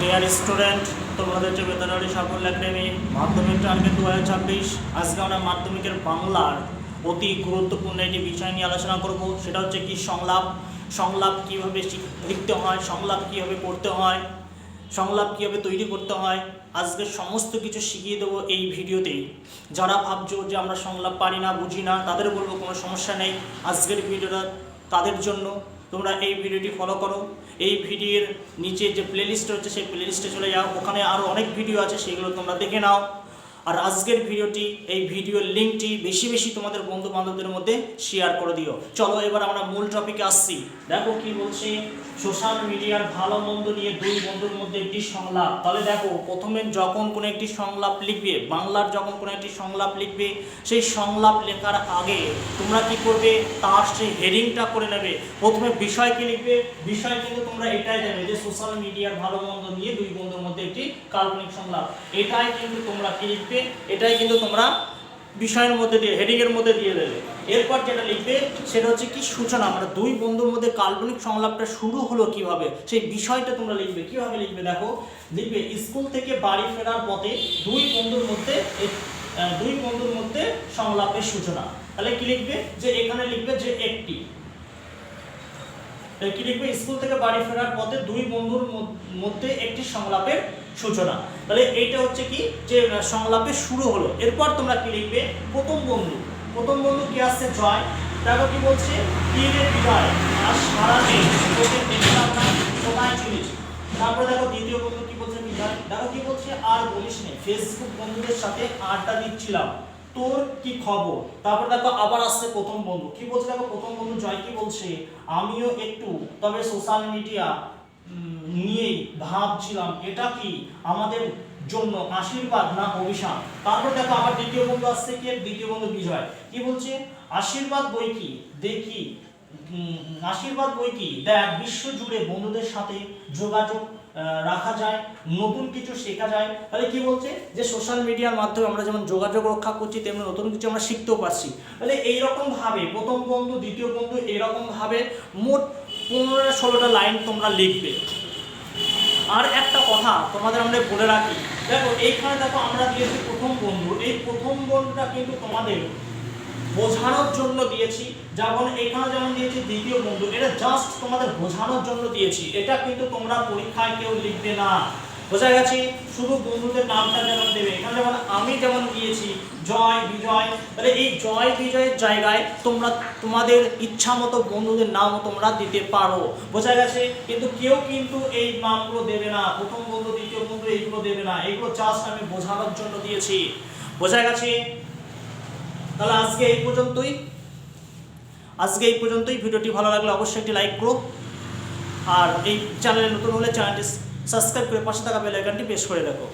Dear student, তোমাদের যে বেতনারি সাফল্য একাডেমি মাধ্যমিক টার্গেট 2026। আজকে আমরা মাধ্যমিকের বাংলার অতি গুরুত্বপূর্ণ একটি বিষয় নিয়ে আলোচনা করব। সেটা হচ্ছে কি সংলাপ। সংলাপ কীভাবে লিখতে হয়, সংলাপ কীভাবে পড়তে হয়, সংলাপ কীভাবে তৈরি করতে হয়, আজকে সমস্ত কিছু শিখিয়ে দেবো এই ভিডিওতেই। যারা ভাবছো যে আমরা সংলাপ পারি না, বুঝি না, তাদের বলবো কোনো সমস্যা নেই, আজকের ভিডিওটা তাদের জন্য। তোমরা এই ভিডিওটি ফলো করো। এই ভিডিওর নিচে যে প্লেলিস্ট হচ্ছে সেই প্লেলিস্টে চলে যাও, ওখানে আরও অনেক ভিডিও আছে, সেগুলো তোমরা দেখে নাও। আর আজকের ভিডিওটি, এই ভিডিওর লিঙ্কটি বেশি বেশি তোমাদের বন্ধু বান্ধবদের মধ্যে শেয়ার করে দিও। চলো এবার আমরা মূল টপিকে আসছি। দেখো কি বলছে, সোশ্যাল মিডিয়ার ভালো মন্দ নিয়ে দুই বন্ধুর মধ্যে একটি সংলাপ। তাহলে দেখো, প্রথমে যখন কোনো একটি সংলাপ লিখবে, বাংলার যখন কোনো একটি সংলাপ লিখবে, সেই সংলাপ লেখার আগে তোমরা কি করবে, তার সেই হেডিংটা করে নেবে। প্রথমে বিষয় কি লিখবে, বিষয় কিন্তু তোমরা এটাই দেবে যে সোশ্যাল মিডিয়ার ভালো মন্দ নিয়ে দুই বন্ধুর মধ্যে একটি কাল্পনিক সংলাপ। এটাই কিন্তু তোমরা কি লিখবে, এটাই কিন্তু তোমরা বিষয়ের মধ্যে দিয়ে, হেডিংয়ের মধ্যে দিয়ে দেবে। এরপর যেটা লিখবে সেটা হচ্ছে কি সূচনা, মানে দুই বন্ধুর মধ্যে কাল্পনিক সংলাপটা শুরু হলো কিভাবে, সেই বিষয়টা তোমরা লিখবে। কিভাবে লিখবে দেখো, লিখবে স্কুল থেকে বাড়ি ফেরার পথে দুই বন্ধুর মধ্যে সংলাপের সূচনা। তাহলে কি লিখবে, যে এখানে লিখবে যে একটি, কি লিখবে, স্কুল থেকে বাড়ি ফেরার পথে দুই বন্ধুর মধ্যে একটি সংলাপের সূচনা। তাহলে এইটা হচ্ছে কি, যে সংলাপের শুরু হলো। এরপর তোমরা কি লিখবে, প্রথম বন্ধু কি আসছে, জয়। দেখো কি বলছে, কি রে বিজয়, আর সারা দিন তোকে দেখলাম না, কোথায় ছিলিস। তারপরে দেখো দ্বিতীয় বন্ধু কি বলছে, বিজয়। দেখো কি বলছে, আর বলিস নে, ফেসবুক বন্ধুদের সাথে আড্ডা দিচ্ছিলাম, তোর কি খবর। তারপর দেখো আবার আসছে প্রথম বন্ধু, কি বলছে, দেখো প্রথম বন্ধু জয় কি বলছে, আমিও একটু, তবে সোশ্যাল মিডিয়া নিয়েই ভাবছিলাম, এটা কি আমাদের জন্য আশীর্বাদ না অভিশাপ। তারপর দেখো আবার দ্বিতীয় বন্ধু আসছে, কি দ্বিতীয় বন্ধু বিজয়, কি বলছে, আশীর্বাদ বই কি দেখি, আশীর্বাদ বই কি দেখ, বিশ্ব জুড়ে বন্ধুদের সাথে যোগাযোগ রাখা যায়, নতুন কিছু শেখা যায়। তাহলে কি বলছে, যে সোশ্যাল মিডিয়ার মাধ্যমে আমরা যেমন যোগাযোগ রক্ষা করছি, তেমনি নতুন কিছু আমরা শিখতেও পারছি। তাহলে এইরকম ভাবে প্রথম বন্ধু, দ্বিতীয় বন্ধু, এইরকম ভাবে মোট 15-16টা লাইন তোমরা লিখবে। আর একটা কথা তোমাদের আমরা বলে রাখি, দেখো এইখানে দেখো আমরা দিয়েছি প্রথম বন্ধু, এই প্রথম বন্ধুটা কিন্তু তোমাদের বোঝানোর জন্য দিয়েছি। যেমন এখানে যেমন দিয়েছি দ্বিতীয় বন্ধু, এটা জাস্ট তোমাদের বোঝানোর জন্য দিয়েছি। এটা কিন্তু তোমরা পরীক্ষায় কেউ লিখবে না, বোঝা গেছে। শুধু বন্ধুদের নামটা যেমন দেবে, এখানে যেমন আমি যেমন দিয়েছি জয়, বিজয়, তাহলে এই জয় বিজয়ের জায়গায় তোমরা তোমাদের ইচ্ছা মতো বন্ধুদের নামও তোমরা দিতে পারো, বোঝা গেছে। কিন্তু কেউ কিন্তু এই নামগুলো দেবে না, প্রথম বন্ধু, দ্বিতীয় বন্ধু, এইগুলো দেবে না। এগুলো জাস্ট আমি বোঝানোর জন্য দিয়েছি, বোঝা গেছে। তাহলে আজকে এই পর্যন্তই। ভিডিওটি ভালো লাগলে অবশ্যই একটি লাইক করো, আর এই চ্যানেলে নতুন হলে চ্যানেলটি সাবস্ক্রাইব করে পাশে থাকা বেল আইকনটি প্রেস করে রাখো।